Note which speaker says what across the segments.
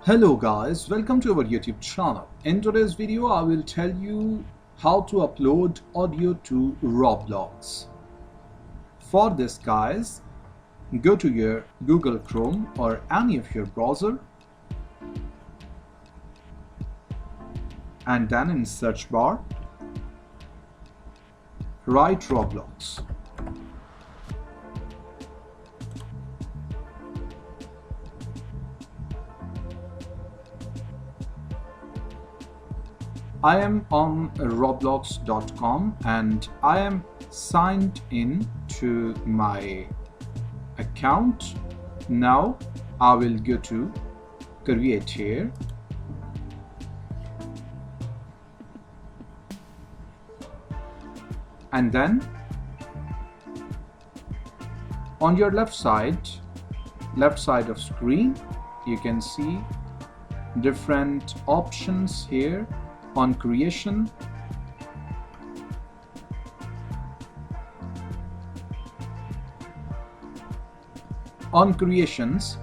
Speaker 1: Hello guys, welcome to our YouTube channel. In today's video, I will tell you how to upload audio to Roblox. For this guys, go to your Google Chrome or any of your browser and then in search bar, write Roblox. I am on roblox.com and I am signed in to my account. Now I will go to create here. And then on your left side of screen, you can see different options here. On creation, on creations,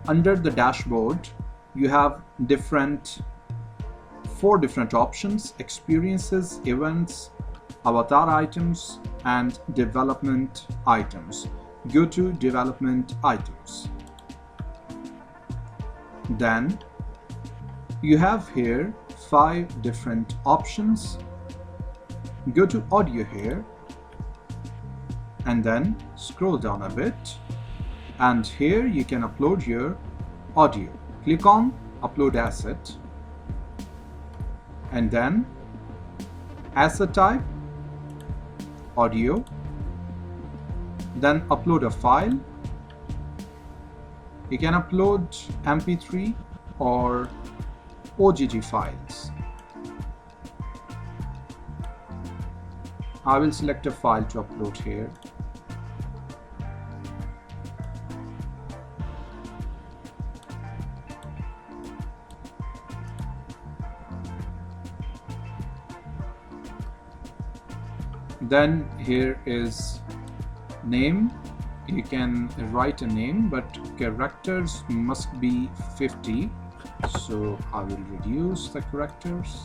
Speaker 1: under the dashboard, you have four different options: experiences, events, avatar items, and development items. Go to development items. Then you have here 5 different options. Go to audio here and then scroll down a bit, and here you can upload your audio. Click on upload asset and then asset type audio, then upload a file. You can upload MP3 or OGG files. I will select a file to upload here. Then here is name. You can write a name, but characters must be 50. So I will reduce the characters.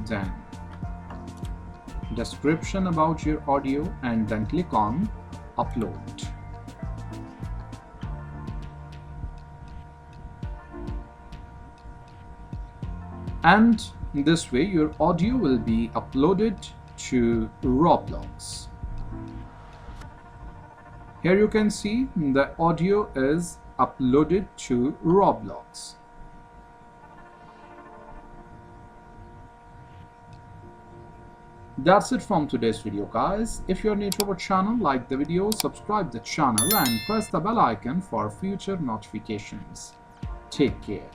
Speaker 1: Then description about your audio and then click on upload. And this way your audio will be uploaded to Roblox. Here you can see the audio is uploaded to Roblox. That's it from today's video guys. If you're new to our channel, like the video, subscribe the channel and press the bell icon for future notifications. Take care.